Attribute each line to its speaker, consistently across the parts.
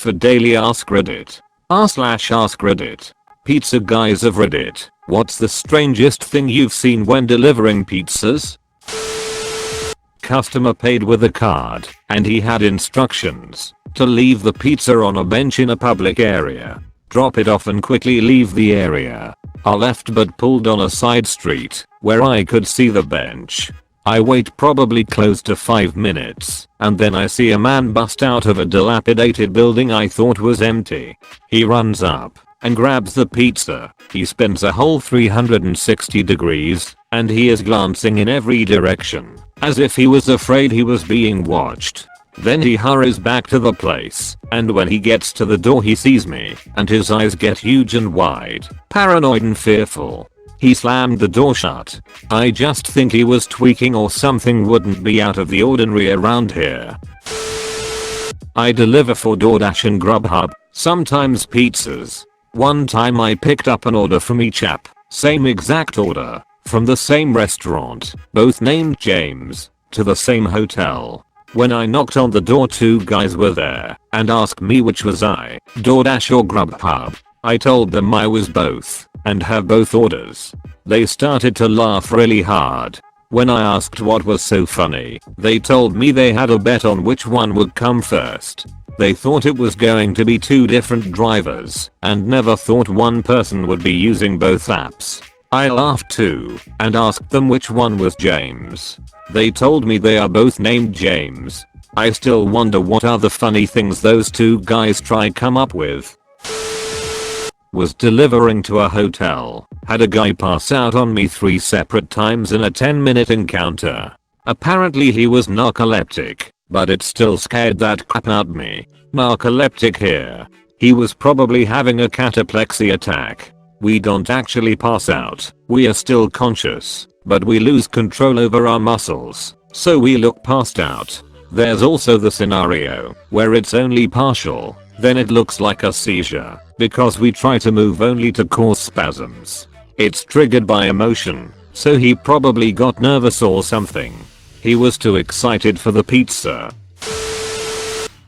Speaker 1: for daily ask Reddit. r/ask Reddit. Pizza guys of Reddit, what's the strangest thing you've seen when delivering pizzas? Customer paid with a card, and he had instructions to leave the pizza on a bench in a public area. Drop it off and quickly leave the area. I left but pulled on a side street where I could see the bench. I wait probably close to 5 minutes, and then I see a man bust out of a dilapidated building I thought was empty. He runs up and grabs the pizza. He spins a whole 360 degrees, and he is glancing in every direction, as if he was afraid he was being watched. Then he hurries back to the place, and when he gets to the door he sees me, and his eyes get huge and wide, paranoid and fearful. He slammed the door shut. I just think he was tweaking or something wouldn't be out of the ordinary around here. I deliver for DoorDash and Grubhub, sometimes pizzas. One time I picked up an order from each app, same exact order, from the same restaurant, both named James, to the same hotel. When I knocked on the door 2 guys were there and asked me which was I, DoorDash or Grubhub. I told them I was both and have both orders. They started to laugh really hard. When I asked what was so funny, they told me they had a bet on which one would come first. They thought it was going to be 2 different drivers and never thought one person would be using both apps. I laughed too and asked them which one was James. They told me they are both named James. I still wonder what other funny things those 2 guys try come up with. Was delivering to a hotel. Had a guy pass out on me 3 separate times in a 10-minute encounter. Apparently he was narcoleptic, but it still scared that crap out me. Narcoleptic here. He was probably having a cataplexy attack. We don't actually pass out, we are still conscious, but we lose control over our muscles, so we look passed out. There's also the scenario where it's only partial, then it looks like a seizure, because we try to move only to cause spasms. It's triggered by emotion, so he probably got nervous or something. He was too excited for the pizza.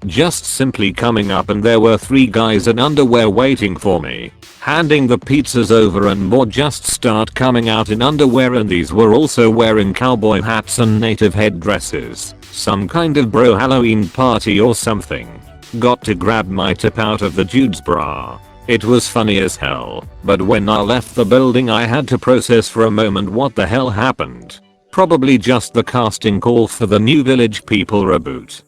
Speaker 1: Just simply coming up and there were 3 guys in underwear waiting for me. Handing the pizzas over and more just start coming out in underwear, and these were also wearing cowboy hats and native headdresses. Some kind of bro Halloween party or something. Got to grab my tip out of the dude's bra. It was funny as hell, but when I left the building I had to process for a moment what the hell happened. Probably just the casting call for the New Village People reboot.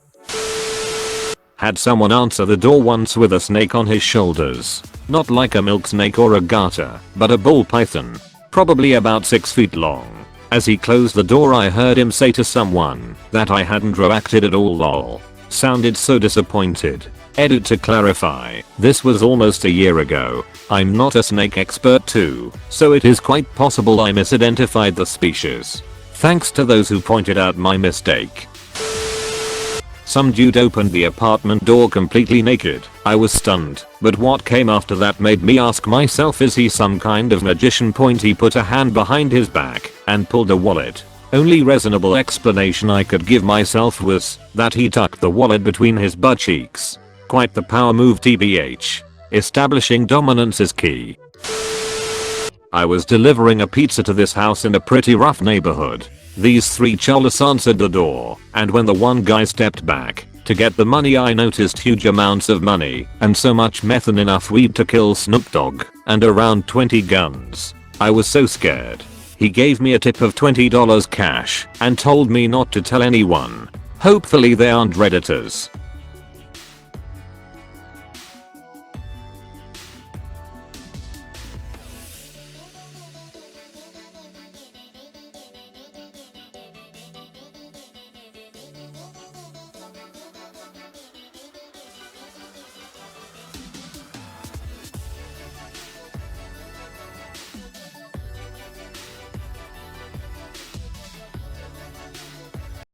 Speaker 1: Had someone answer the door once with a snake on his shoulders. Not like a milk snake or a garter, but a ball python. Probably about 6 feet long. As he closed the door I heard him say to someone that I hadn't reacted at all lol. Sounded so disappointed. Edit to clarify, this was almost a year ago. I'm not a snake expert too, so it is quite possible I misidentified the species. Thanks to those who pointed out my mistake. Some dude opened the apartment door completely naked. I was stunned, but what came after that made me ask myself, is he some kind of magician? He put a hand behind his back and pulled a wallet. Only reasonable explanation I could give myself was that he tucked the wallet between his butt cheeks. Quite the power move tbh. Establishing dominance is key. I was delivering a pizza to this house in a pretty rough neighborhood. These 3 cholas answered the door, and when the one guy stepped back to get the money I noticed huge amounts of money and so much meth and enough weed to kill Snoop Dogg and around 20 guns. I was so scared. He gave me a tip of $20 cash and told me not to tell anyone. Hopefully they aren't Redditors.